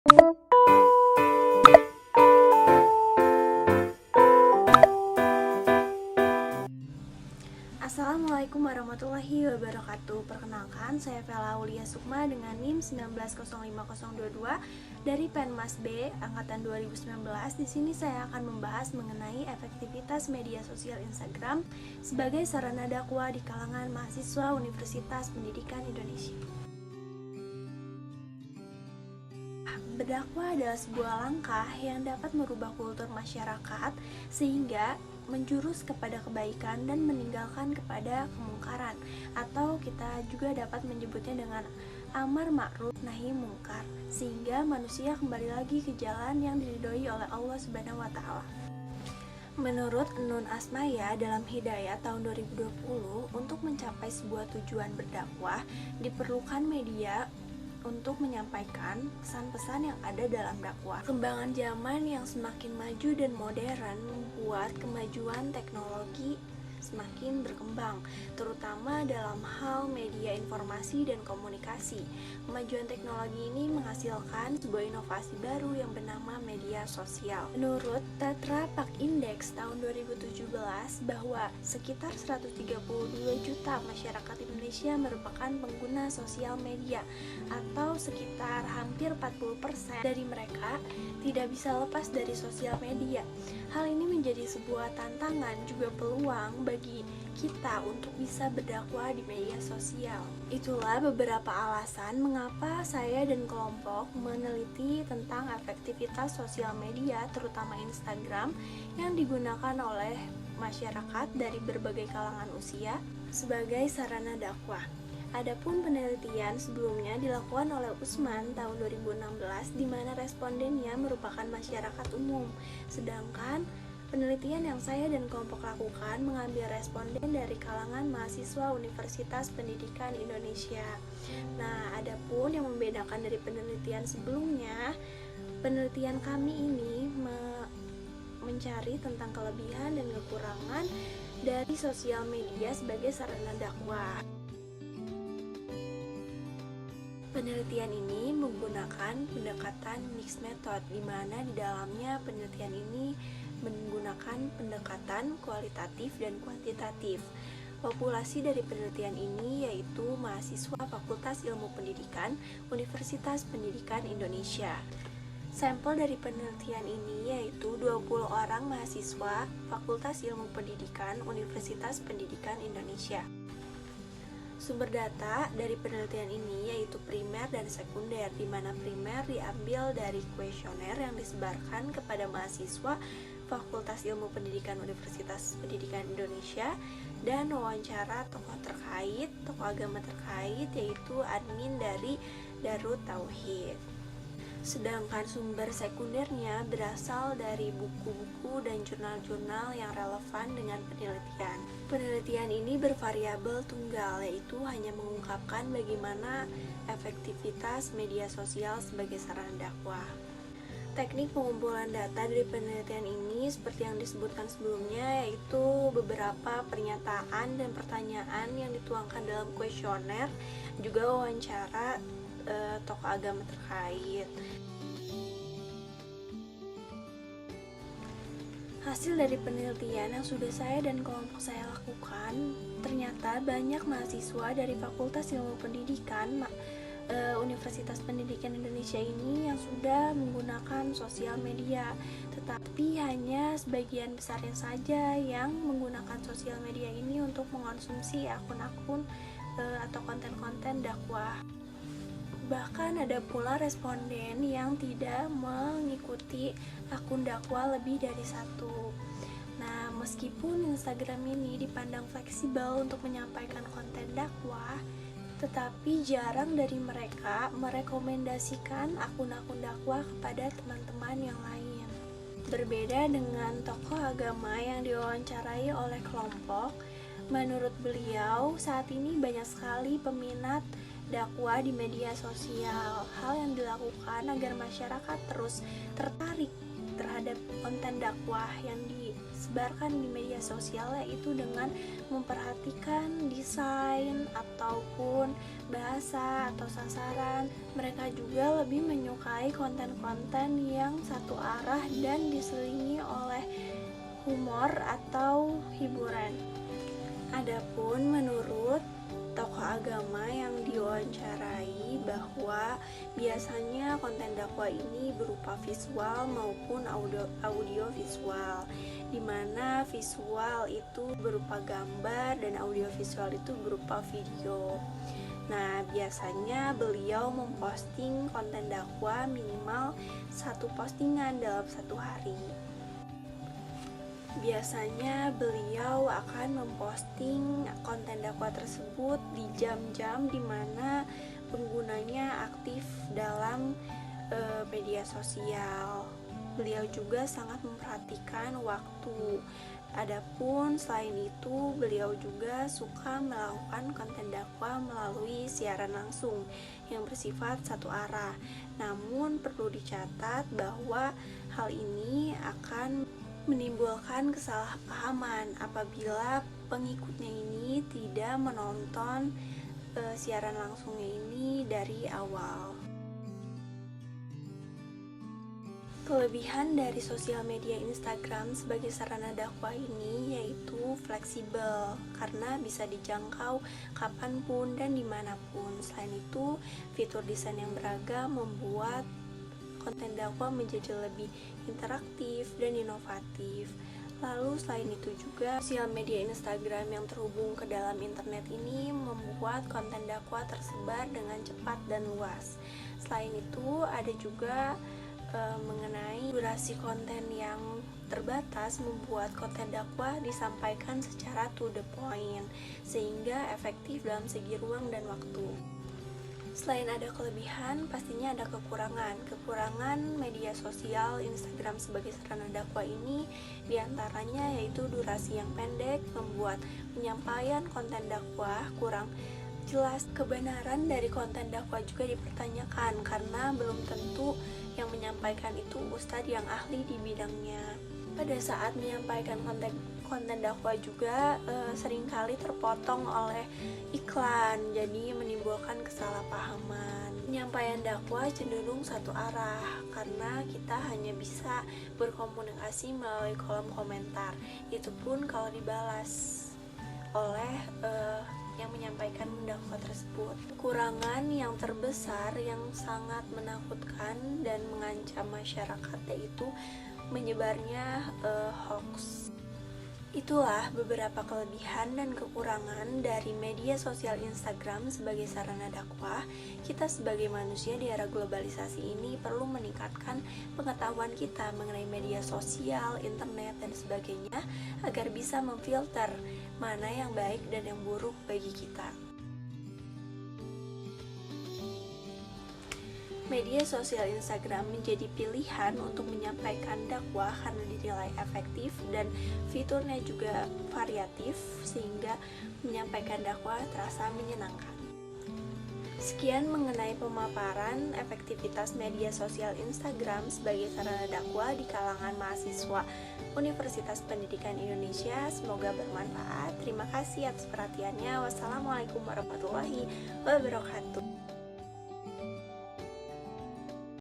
Assalamualaikum warahmatullahi wabarakatuh. Perkenalkan, saya Vela Aulia Sukma dengan NIM 1905022 dari Penmas B angkatan 2019. Di sini saya akan membahas mengenai efektivitas media sosial Instagram sebagai sarana dakwah di kalangan mahasiswa Universitas Pendidikan Indonesia. Berdakwah adalah sebuah langkah yang dapat merubah kultur masyarakat sehingga menjurus kepada kebaikan dan meninggalkan kepada kemungkaran, atau kita juga dapat menyebutnya dengan amar ma'ruf nahi mungkar, sehingga manusia kembali lagi ke jalan yang diridhoi oleh Allah Subhanahu wa taala. Menurut Nun Asmaya dalam Hidayah tahun 2020, untuk mencapai sebuah tujuan berdakwah diperlukan media untuk menyampaikan pesan-pesan yang ada dalam dakwah. Kembangan zaman yang semakin maju dan modern membuat kemajuan teknologi semakin berkembang, terutama dalam hal media informasi dan komunikasi. Kemajuan teknologi ini menghasilkan sebuah inovasi baru yang bernama media sosial. Menurut Tetra Pak Index tahun 2017, bahwa sekitar 132 juta masyarakat Indonesia merupakan pengguna sosial media, atau sekitar hampir 40% dari mereka tidak bisa lepas dari sosial media. Hal ini menjadi sebuah tantangan juga peluang bagi kita untuk bisa berdakwah di media sosial. Itulah beberapa alasan mengapa saya dan kelompok meneliti tentang efektivitas sosial media, terutama Instagram, yang digunakan oleh masyarakat dari berbagai kalangan usia sebagai sarana dakwah. Adapun penelitian sebelumnya dilakukan oleh Usman tahun 2016, di mana respondennya merupakan masyarakat umum. Sedangkan penelitian yang saya dan kelompok lakukan mengambil responden dari kalangan mahasiswa Universitas Pendidikan Indonesia. Nah, adapun yang membedakan dari penelitian sebelumnya, penelitian kami ini mencari tentang kelebihan dan kekurangan dari sosial media sebagai sarana dakwah. Penelitian ini menggunakan pendekatan mixed method, di mana di dalamnya penelitian ini menggunakan pendekatan kualitatif dan kuantitatif. Populasi dari penelitian ini yaitu mahasiswa Fakultas Ilmu Pendidikan Universitas Pendidikan Indonesia. Sampel dari penelitian ini yaitu 20 orang mahasiswa Fakultas Ilmu Pendidikan Universitas Pendidikan Indonesia. Sumber data dari penelitian ini yaitu primer dan sekunder, di mana primer diambil dari kuesioner yang disebarkan kepada mahasiswa Fakultas Ilmu Pendidikan Universitas Pendidikan Indonesia, dan wawancara tokoh terkait, tokoh agama terkait, yaitu admin dari Darut Tauhid. Sedangkan sumber sekundernya berasal dari buku-buku dan jurnal-jurnal yang relevan dengan penelitian. Penelitian ini bervariabel tunggal, yaitu hanya mengungkapkan bagaimana efektivitas media sosial sebagai sarana dakwah. Teknik pengumpulan data dari penelitian ini seperti yang disebutkan sebelumnya, yaitu beberapa pernyataan dan pertanyaan yang dituangkan dalam kuesioner, juga wawancara tokoh agama terkait. Hasil dari penelitian yang sudah saya dan kelompok saya lakukan, ternyata banyak mahasiswa dari Fakultas Ilmu Pendidikan Universitas Pendidikan Indonesia ini yang sudah menggunakan sosial media, tetapi hanya sebagian besarnya saja yang menggunakan sosial media ini untuk mengonsumsi akun-akun atau konten-konten dakwah. Bahkan ada pula responden yang tidak mengikuti akun dakwah lebih dari satu. Nah, meskipun Instagram ini dipandang fleksibel untuk menyampaikan konten dakwah, tetapi jarang dari mereka merekomendasikan akun-akun dakwah kepada teman-teman yang lain. Berbeda dengan tokoh agama yang diwawancarai oleh kelompok, menurut beliau saat ini banyak sekali peminat dakwah di media sosial. Hal yang dilakukan agar masyarakat terus tertarik terhadap konten dakwah yang disebarkan di media sosial, yaitu dengan memperhatikan desain ataupun bahasa atau sasaran. Mereka juga lebih menyukai konten-konten yang satu arah dan diselingi oleh humor atau hiburan. Adapun menurut tokoh agama yang diwawancarai bahwa biasanya konten dakwah ini berupa visual maupun audio visual, di mana visual itu berupa gambar dan audio visual itu berupa video. Nah, biasanya beliau memposting konten dakwah minimal 1 postingan dalam 1 hari. Biasanya beliau akan memposting konten dakwah tersebut di jam-jam dimana penggunanya aktif dalam media sosial. Beliau juga sangat memperhatikan waktu. Adapun selain itu, beliau juga suka melakukan konten dakwah melalui siaran langsung yang bersifat satu arah. Namun perlu dicatat bahwa hal ini akan menimbulkan kesalahpahaman apabila pengikutnya ini tidak menonton siaran langsungnya ini dari awal. Kelebihan dari sosial media Instagram sebagai sarana dakwah ini yaitu fleksibel karena bisa dijangkau kapanpun dan dimanapun. Selain itu, fitur desain yang beragam membuat konten dakwah menjadi lebih interaktif dan inovatif. Lalu selain itu juga sosial media Instagram yang terhubung ke dalam internet ini membuat konten dakwah tersebar dengan cepat dan luas. Selain itu ada juga mengenai durasi konten yang terbatas membuat konten dakwah disampaikan secara to the point sehingga efektif dalam segi ruang dan waktu. Selain ada kelebihan, pastinya ada kekurangan. Kekurangan media sosial Instagram sebagai sarana dakwah ini diantaranya yaitu durasi yang pendek, membuat penyampaian konten dakwah kurang jelas. Kebenaran dari konten dakwah juga dipertanyakan karena belum tentu yang menyampaikan itu ustadz yang ahli di bidangnya. Pada saat menyampaikan konten dakwah juga seringkali terpotong oleh iklan, jadi menimbulkan kesalahpahaman. Penyampaian dakwah cenderung satu arah karena kita hanya bisa berkomunikasi melalui kolom komentar, itu pun kalau dibalas oleh yang menyampaikan dakwah tersebut. Kekurangan yang terbesar yang sangat menakutkan dan mengancam masyarakat yaitu menyebarnya hoax. Itulah beberapa kelebihan dan kekurangan dari media sosial Instagram sebagai sarana dakwah. Kita sebagai manusia di era globalisasi ini perlu meningkatkan pengetahuan kita mengenai media sosial, internet, dan sebagainya agar bisa memfilter mana yang baik dan yang buruk bagi kita. Media sosial Instagram menjadi pilihan untuk menyampaikan dakwah karena dinilai efektif dan fiturnya juga variatif sehingga menyampaikan dakwah terasa menyenangkan. Sekian mengenai pemaparan efektivitas media sosial Instagram sebagai sarana dakwah di kalangan mahasiswa Universitas Pendidikan Indonesia. Semoga bermanfaat. Terima kasih atas perhatiannya. Wassalamualaikum warahmatullahi wabarakatuh.